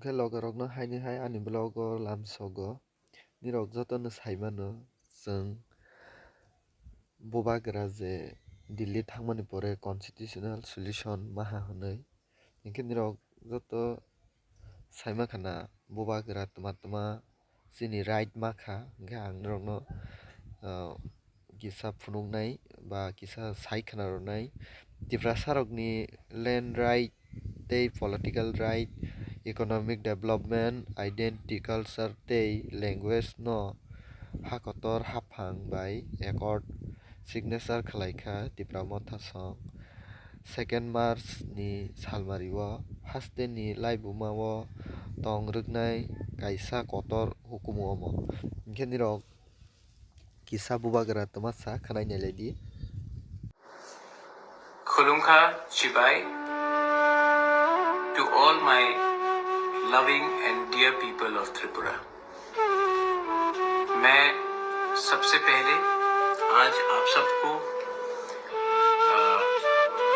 Hingke logarokno haini hai ani blogo lamsogo nirok jotono saimano chwng bobagra je Delhi thangmani pore constitutional solution maha hinui hingke nirok joto saimaka na bobagra tuma chini right makha hingke ang norokno kisa phunuknai ba kisa sai khwnaroknai tiprasarokni land right tei political right economic development identity culture tei language no hakotor haphang bai accord signature khlaikha tipramotha song 2 March ni salmari o haste ni laibuma o tongrwknai kaisa kotor hukumu omo hingke nirok kisa bobagra twmasa khwnai nailai di Khulumkha Chibai to all my loving and dear people of Tripura. मैं सबसे पहले आज आप सबको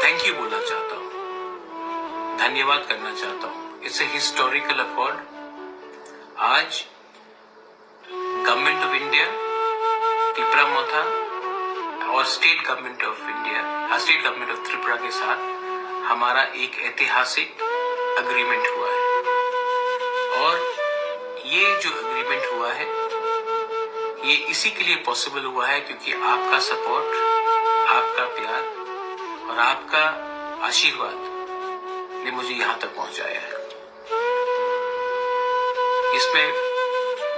thank you बोलना चाहता हूँ, धन्यवाद करना चाहता हूँ। It's a historical accord. आज गवर्नमेंट ऑफ इंडिया तिपरामोथा और state government of India state government of Tripura के साथ हमारा एक ऐतिहासिक अग्रीमेंट हुआ है और ये जो अग्रीमेंट हुआ है ये इसी के लिए पॉसिबल हुआ है क्योंकि आपका सपोर्ट, आपका प्यार और आपका आशीर्वाद ने मुझे यहाँ तक पहुंचाया है। इसमें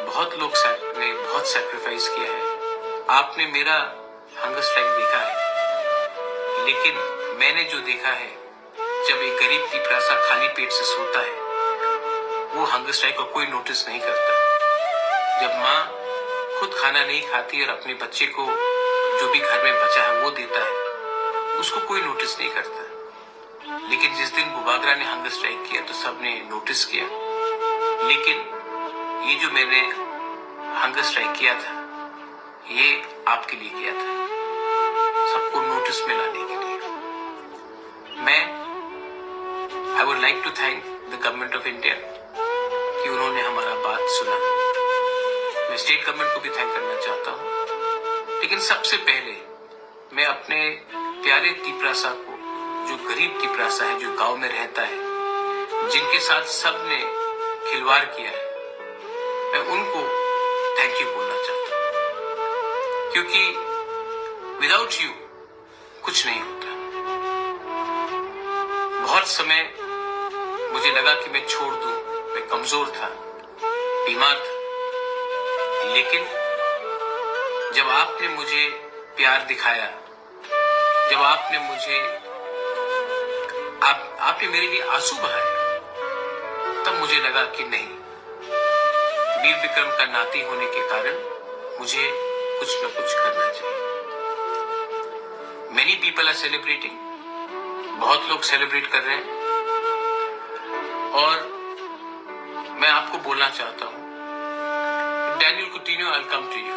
बहुत लोग ने बहुत सैक्रिफाइस किया है। आपने मेरा हंगर स्ट्राइक देखा है, लेकिन मैंने जो देखा है जब एक गरीब तिपरासा खाली पेट से सोता है वो हंगर स्ट्राइक को कोई नोटिस नहीं करता। जब माँ खुद खाना नहीं खाती और अपने बच्चे को जो भी घर में बचा है वो देता है उसको कोई नोटिस नहीं करता। लेकिन जिस दिन बोबाग्रा ने हंगर स्ट्राइक किया तो सबने नोटिस किया। लेकिन ये जो मैंने हंगर स्ट्राइक किया था ये आपके लिए किया था, सबको नोटिस में लाने के लिए। मैं I would like to thank the government of India कि उन्होंने हमारा बात सुना। मैं स्टेट गवर्नमेंट को भी थैंक करना चाहता हूँ, लेकिन सबसे पहले मैं अपने प्यारे तिपरासा को, जो गरीब तिपरासा है, जो गांव में रहता है, जिनके साथ सबने खिलवाड़ किया है, मैं उनको थैंक यू बोलना चाहता हूँ, क्योंकि विदाउट यू कुछ नहीं होता। बहुत समय मुझे लगा कि मैं छोड़ दूं, मैं कमजोर था, बीमार था, लेकिन जब आपने मुझे प्यार दिखाया, जब आपने मुझे आपने मेरे लिए आंसू बहाए, तब मुझे लगा कि नहीं, वीर विक्रम का नाती होने के कारण मुझे कुछ न कुछ करना चाहिए। Many people are celebrating, बहुत लोग सेलिब्रेट कर रहे हैं और मैं आपको बोलना चाहता हूं, Daniel कुटिन्यो, I'll come to you।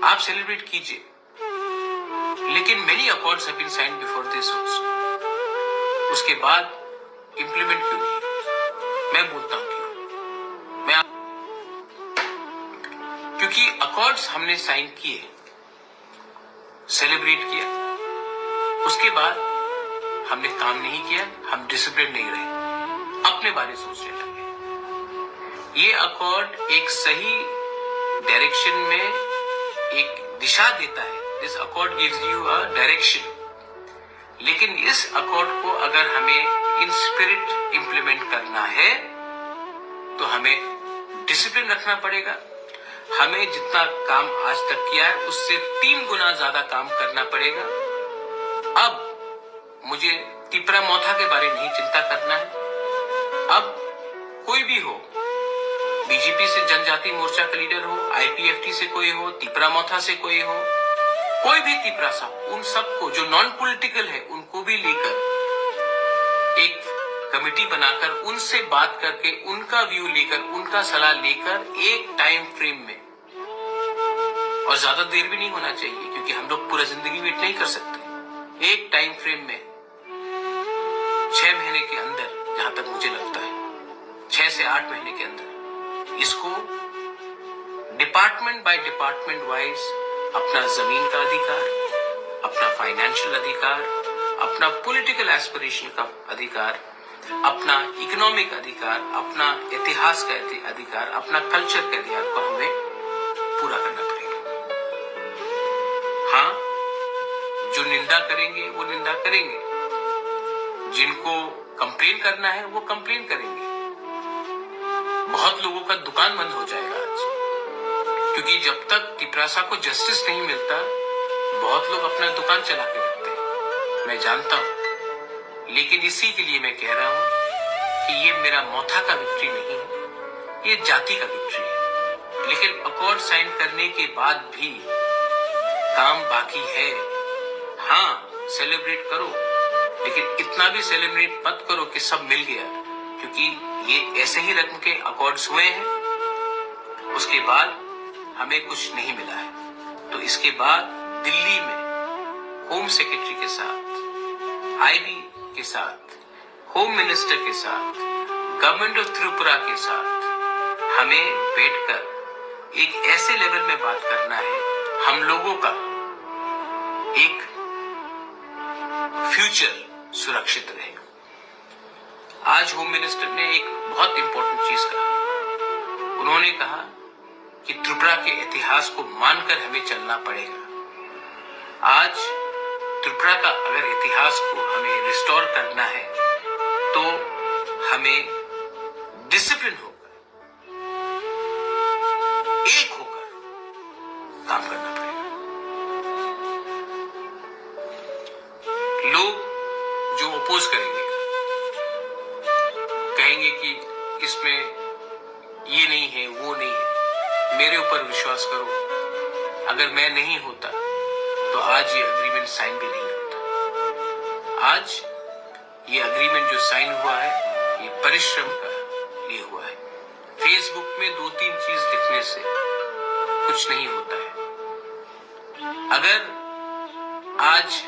आप सेलिब्रेट कीजिए, लेकिन many accords have been signed before this also। उसके बाद इंप्लीमेंट क्यों नहीं? मैं बोलता हूं क्यों? क्योंकि अकॉर्ड्स हमने साइन किए, सेलिब्रेट किया, उसके बाद हमने काम नहीं किया, हम डिसिप्लिन नहीं रहे, अपने बारे सोचने लगे। ये अकॉर्ड एक सही डायरेक्शन में एक दिशा देता है। This accord gives you a direction, लेकिन इस अकॉर्ड को अगर हमें इन स्पिरिट इंप्लीमेंट करना है तो हमें डिसिप्लिन रखना पड़ेगा। हमें जितना काम आज तक किया है उससे 3 गुना ज्यादा काम करना पड़ेगा। अब मुझे तिपरामोथा के बारे में नहीं चिंता करना है। अब कोई भी हो, बीजेपी से जनजाति मोर्चा का लीडर हो, आईपीएफटी से कोई हो, तिपरामोथा से कोई हो, कोई भी तिपरासा, उन सबको जो नॉन पॉलिटिकल है उनको भी लेकर एक कमेटी बनाकर उनसे बात करके उनका व्यू लेकर, उनका सलाह लेकर एक टाइम फ्रेम में, और ज्यादा देर भी नहीं होना चाहिए क्योंकि हम लोग पूरा जिंदगी वेट नहीं कर सकते, एक टाइम फ्रेम में 6 महीने के अंदर जहां तक मुझे लगता है 6 से 8 महीने के अंदर इसको डिपार्टमेंट बाय डिपार्टमेंट वाइज अपना जमीन का अधिकार, अपना फाइनेंशियल अधिकार, अपना पॉलिटिकल एस्पिरेशन का अधिकार, अपना इकोनॉमिक अधिकार, अपना इतिहास का अधिकार, अपना कल्चर के अधिकार को हमें पूरा करना पड़ेगा। हाँ, जो निंदा करेंगे वो निंदा करेंगे, जिनको कंप्लेन करना है वो कंप्लेन करेंगे। बहुत लोगों का दुकान बंद हो जाएगा आज, क्योंकि जब तक तिपरासा को जस्टिस नहीं मिलता बहुत लोग अपना दुकान चला के रखते हैं, मैं जानता हूं। लेकिन इसी के लिए मैं कह रहा हूं कि ये मेरा मौथा का विक्ट्री नहीं है, ये जाति का विक्ट्री है। लेकिन अकॉर्ड साइन करने के बाद भी काम बाकी है। हाँ, सेलिब्रेट करो, लेकिन इतना भी सेलिब्रेट मत करो कि सब मिल गया, क्योंकि ये ऐसे ही रकम के अकॉर्ड्स हुए हैं, उसके बाद हमें कुछ नहीं मिला है। तो इसके बाद दिल्ली में होम सेक्रेटरी के साथ, आईबी के साथ, होम मिनिस्टर के साथ, गवर्नमेंट ऑफ त्रिपुरा के साथ हमें बैठकर एक ऐसे लेवल में बात करना है, हम लोगों का एक फ्यूचर सुरक्षित रहे। आज होम मिनिस्टर ने एक बहुत इंपॉर्टेंट चीज कहा। उन्होंने कहा कि त्रिपुरा के इतिहास को मानकर हमें चलना पड़ेगा। आज त्रिपुरा का अगर इतिहास को हमें रिस्टोर करना है तो हमें डिसिप्लिन होकर, एक होकर काम करना पड़ेगा। लोग जो अपोज करेंगे, कहेंगे कि इसमें ये नहीं है, वो नहीं है, मेरे ऊपर विश्वास करो, अगर मैं नहीं होता तो आज ये अग्रीमेंट साइन भी नहीं होता। आज ये अग्रीमेंट जो साइन हुआ है ये परिश्रम का लिए हुआ है। फेसबुक में 2-3 चीज लिखने से कुछ नहीं होता है। अगर आज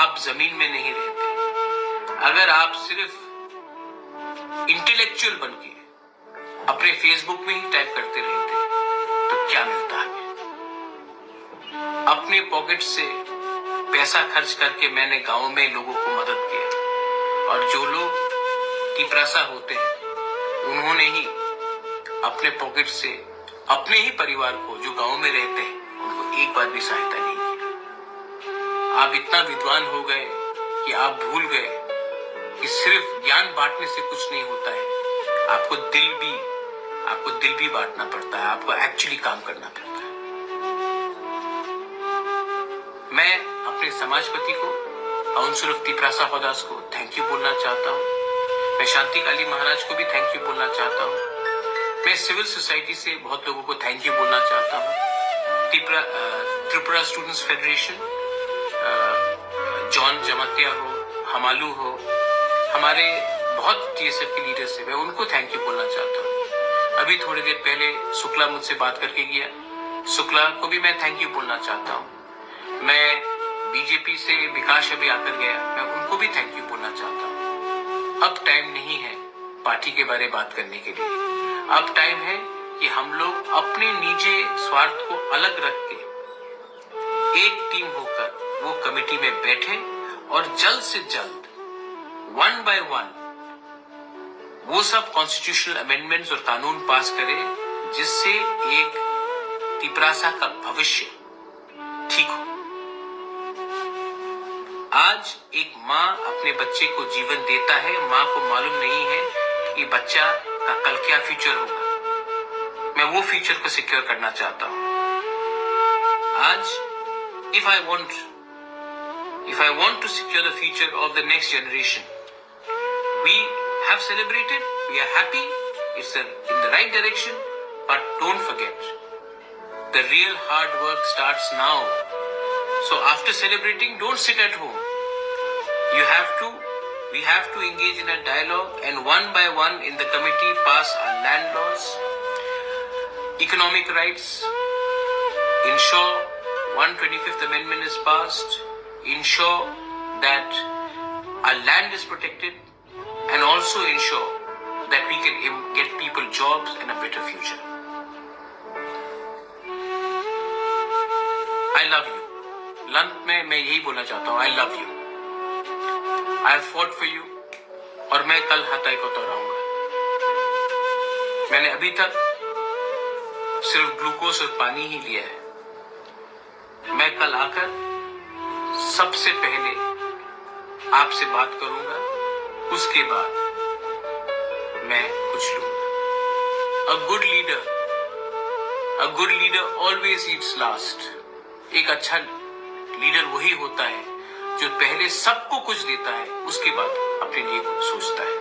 आप जमीन में नहीं रहते, अगर आप सिर्फ इंटेलेक्चुअल बनके अपने फेसबुक में ही टाइप करते रहते तो क्या मिलता है? अपने पॉकेट से पैसा खर्च करके मैंने गांव में लोगों को मदद किया, और जो लोग तिपरासा होते हैं उन्होंने ही अपने पॉकेट से अपने ही परिवार को, जो गांव में रहते हैं, उनको एक बार भी सहायता नहीं किया। आप इतना विद्वान हो गए कि आप भूल गए कि सिर्फ ज्ञान बांटने से कुछ नहीं होता है, आपको दिल भी बांटना पड़ता है, आपको एक्चुअली काम करना पड़ता है। मैं अपने समाजपति को, काउंसिल ऑफ तिपरासा हौदास को थैंक यू बोलना चाहता हूँ। मैं शांति काली महाराज को भी थैंक यू बोलना चाहता हूँ। मैं सिविल सोसाइटी से बहुत लोगों को थैंक यू बोलना चाहता हूँ। Tripura students federation, John Jamatia हो, हमालू हो, हमारे बहुत टीएसएफ के लीडर्स है, मैं उनको थैंक यू बोलना चाहता हूँ। अभी थोड़ी देर पहले शुक्ला मुझसे बात करके गया, शुक्ला को भी मैं थैंक यू बोलना चाहता हूँ। मैं बीजेपी से विकास अभी आकर गया, मैं उनको भी थैंक यू बोलना चाहता हूँ। अब टाइम नहीं है पार्टी के बारे में बात करने के लिए, अब टाइम है कि हम लोग अपने निजी स्वार्थ को अलग रख के एक टीम होकर वो कमेटी में बैठे और जल्द से जल्द 1 by 1 वो सब कॉन्स्टिट्यूशनल अमेंडमेंट्स और कानून पास करें जिससे एक तिपरासा का भविष्य ठीक हो। आज एक माँ अपने बच्चे को जीवन देता है, माँ को मालूम नहीं है कि बच्चा का कल क्या फ्यूचर होगा। मैं वो फ्यूचर को सिक्योर करना चाहता हूँ। आज if I want to secure the future of the next generation, we have celebrated, we are happy, it's in the right direction, but don't forget, the real hard work starts now. So after celebrating, don't sit at home. We have to engage in a dialogue and one by one in the committee pass our land laws, economic rights, ensure 125th Amendment is passed, ensure that our land is protected, and also ensure that we can get people jobs and a better future. I love you. अंत में मैं यही बोलना चाहता हूँ, I love you. I have fought for you. और मैं कल हताई को दोहराऊंगा। मैंने अभी तक सिर्फ ग्लूकोज और पानी ही लिया है। मैं कल आकर सबसे पहले आपसे बात करूंगा, उसके बाद मैं कुछ लूंगा। A good leader always eats last. एक अच्छा लीडर वही होता है जो पहले सबको कुछ देता है, उसके बाद अपने लिए कुछ सोचता है।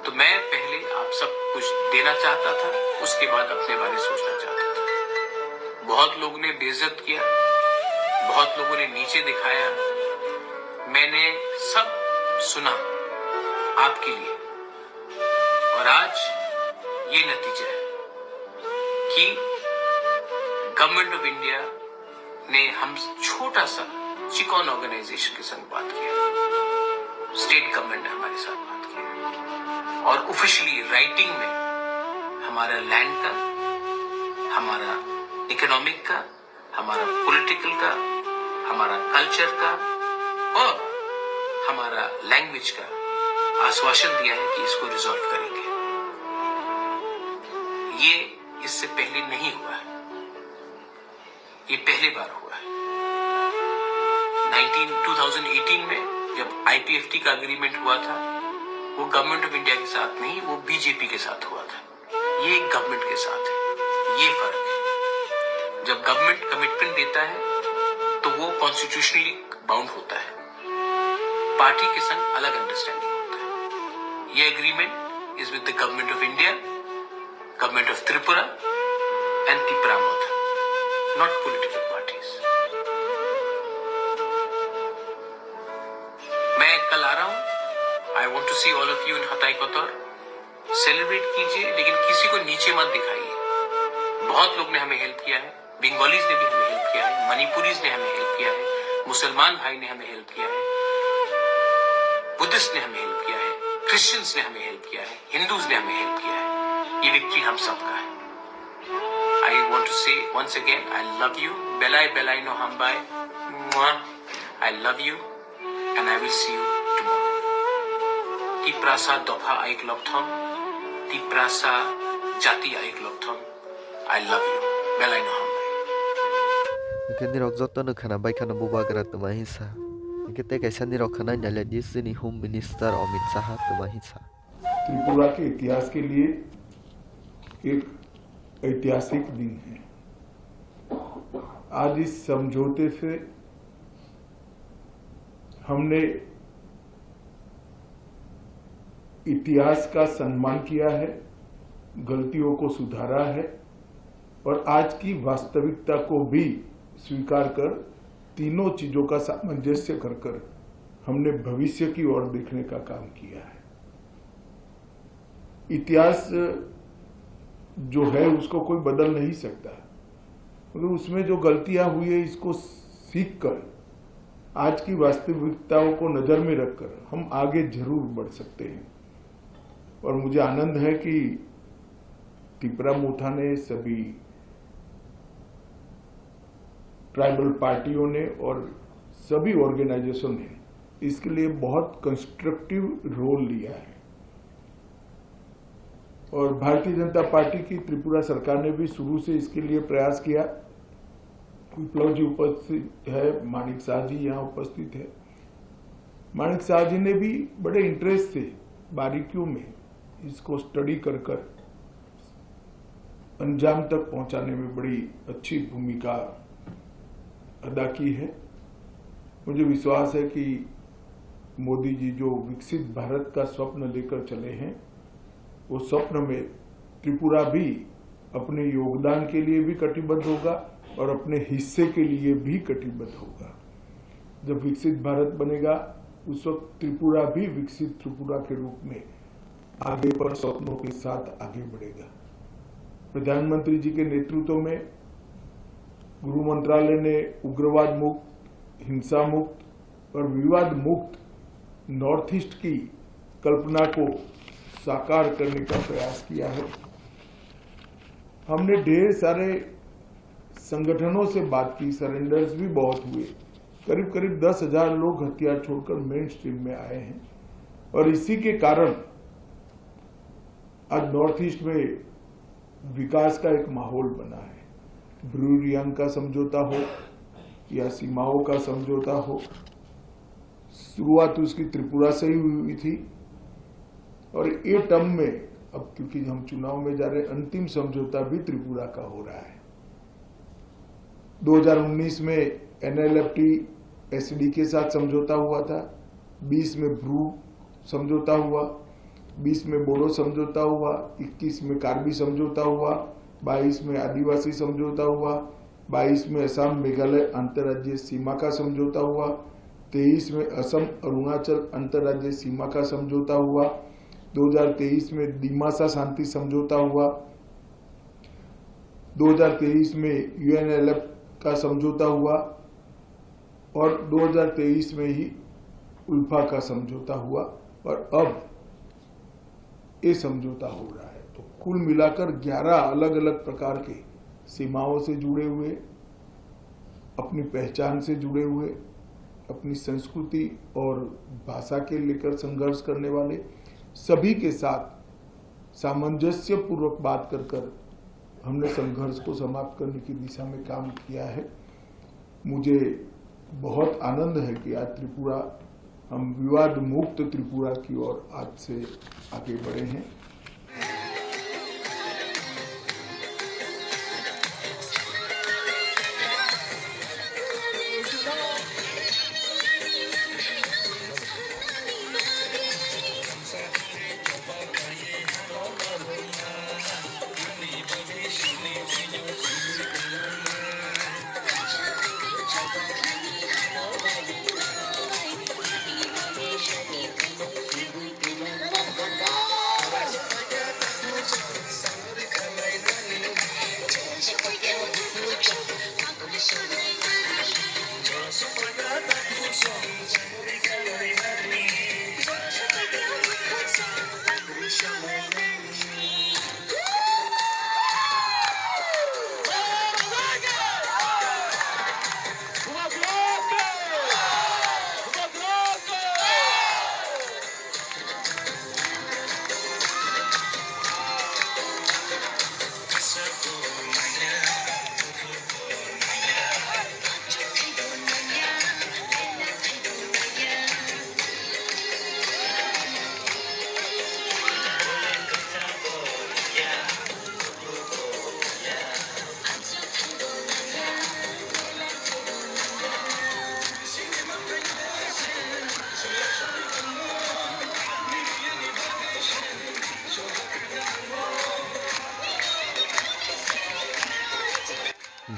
तो मैं पहले आप सब कुछ देना चाहता था, उसके बाद अपने बारे में सोचना चाहता था। बहुत लोगों ने बेइज्जत किया, बहुत लोगों ने नीचे दिखाया, मैंने सब सुना आपके लिए, और आज ये नतीजा है कि गवर्नमेंट ऑफ इंडिया ने हम छोटा सा चिकॉन ऑर्गेनाइजेशन के संग बात किया, स्टेट गवर्नमेंट ने हमारे साथ बात किया, और ऑफिशियली राइटिंग में हमारा लैंड का, हमारा इकोनॉमिक का, हमारा पॉलिटिकल का, हमारा कल्चर का और हमारा लैंग्वेज का आश्वासन दिया है कि इसको रिजॉल्व करेंगे। ये इससे पहले नहीं हुआ है, ये पहली बार हुआ है। 2018 में जब आईपीएफटी का एग्रीमेंट हुआ था, वो गवर्नमेंट ऑफ इंडिया के साथ नहीं, वो बीजेपी के साथ हुआ था। ये गवर्नमेंट के साथ है, ये फर्क है। जब गवर्नमेंट कमिटमेंट देता है तो वो कॉन्स्टिट्यूशनली बाउंड होता है, पार्टी के संग अलग अंडरस्टैंडिंग होता है। ये agreement is with the government of India, government of Tripura and तिपरामोद, not political parties. मैं कल आ रहा हूं, I want to see all of you in हताई कोतौर। Celebrate कीजिए, लेकिन किसी को नीचे मत दिखाइए। बहुत लोग ने हमें हेल्प किया है, बंगालीज ने भी हमें हेल्प किया है, मणिपुरीज ने हमें हेल्प किया है, मुसलमान भाई ने हमें हेल्प किया है, बुद्धिस्ट ने हमें हेल्प किया है, क्रिश्चियंस ने हमें हेल्प किया है, हिंदूज ने हमें हेल्प किया है। ये विक्ट्री हम सबका है। I want to say once again, I love you. Belai belai no hambai. Mwah. I love you, and I will see you tomorrow. Ti prasa dopha aik lokthom. Ti prasa jati aik lokthom. I love you. Belai no hambai. Ikan ni rok joto no khana bai khana buba gara tumahisa. Ikan te kaisa ni rok khana nyala disini Home Minister Amit Shah tumahisa. Tripura के इतिहास के लिए एक ऐतिहासिक दिन है। आज इस समझौते से हमने इतिहास का सम्मान किया है, गलतियों को सुधारा है और आज की वास्तविकता को भी स्वीकार कर तीनों चीजों का सामंजस्य कर हमने भविष्य की ओर देखने का काम किया है। इतिहास जो है उसको कोई बदल नहीं सकता, मगर उसमें जो गलतियां हुई है इसको सीखकर आज की वास्तविकताओं को नजर में रखकर हम आगे जरूर बढ़ सकते हैं। और मुझे आनंद है कि तिपरामोथा ने, सभी ट्राइबल पार्टियों ने और सभी ऑर्गेनाइजेशन ने इसके लिए बहुत कंस्ट्रक्टिव रोल लिया है। और भारतीय जनता पार्टी की त्रिपुरा सरकार ने भी शुरू से इसके लिए प्रयास किया। विप्लव जी उपस्थित है, माणिक शाह जी यहाँ उपस्थित है। माणिक शाह जी ने भी बड़े इंटरेस्ट से बारीकियों में इसको स्टडी कर अंजाम तक पहुंचाने में बड़ी अच्छी भूमिका अदा की है। मुझे विश्वास है कि मोदी जी जो विकसित भारत का स्वप्न लेकर चले हैं, वो स्वप्न में त्रिपुरा भी अपने योगदान के लिए भी कटिबद्ध होगा और अपने हिस्से के लिए भी कटिबद्ध होगा। जब विकसित भारत बनेगा उस वक्त त्रिपुरा भी विकसित त्रिपुरा के रूप में आगे पर स्वप्नों के साथ आगे बढ़ेगा। प्रधानमंत्री जी के नेतृत्व में गृह मंत्रालय ने उग्रवाद मुक्त, हिंसा मुक्त और विवाद मुक्त नॉर्थ ईस्ट की कल्पना को साकार करने का प्रयास किया है। हमने ढेर सारे संगठनों से बात की, सरेंडर्स भी बहुत हुए। करीब करीब 10,000 लोग हथियार छोड़कर मेन स्ट्रीम में आए हैं और इसी के कारण आज नॉर्थ ईस्ट में विकास का एक माहौल बना है। ब्रू रियांग का समझौता हो या सीमाओं का समझौता हो, शुरुआत उसकी त्रिपुरा से ही हुई थी और ये टर्म में अब क्योंकि हम चुनाव में जा रहे हैं, अंतिम समझौता भी त्रिपुरा का हो रहा है। 2019 में NLFT SD के साथ समझौता हुआ था, 20 में ब्रू समझौता हुआ, 20 में बोडो समझौता हुआ, 21 में कार्बी समझौता हुआ, 22 में आदिवासी समझौता हुआ, 22 में असम मेघालय अंतर्राज्यीय सीमा का समझौता हुआ, 23 में असम अरुणाचल अंतर्राज्यीय सीमा का समझौता हुआ, 2023 में दिमासा शांति समझौता हुआ, 2023 में UNLF का समझौता हुआ और 2023 में ही उल्फा का समझौता हुआ और अब ये समझौता हो रहा है। तो कुल मिलाकर 11 अलग अलग प्रकार के सीमाओं से जुड़े हुए, अपनी पहचान से जुड़े हुए, अपनी संस्कृति और भाषा के लेकर संघर्ष करने वाले सभी के साथ सामंजस्य पूर्वक बात कर हमने संघर्ष को समाप्त करने की दिशा में काम किया है। मुझे बहुत आनंद है कि आज त्रिपुरा, हम विवाद मुक्त त्रिपुरा की ओर आज से आगे बढ़े हैं।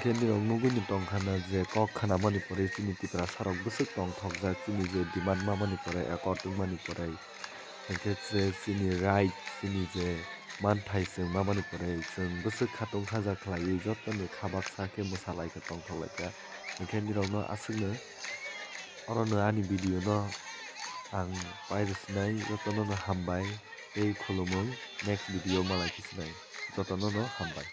Kendi rong nugui ni tongkhana je kok khana mani pore chini tipra sarok bwswk tong thokjak chini je demand mamani pore according mani pore hingke je chini right chini je manthai chwng mamani pore chwng bwswk khatung khaja khlaiwi jottoni khabaksa khe mwsalaika tongthoklaika hingke ni rok no aswkno oro no ani video no ang pairi swnai jotono no hambai tei khulumung next video malai khe swnai jotono no hambai।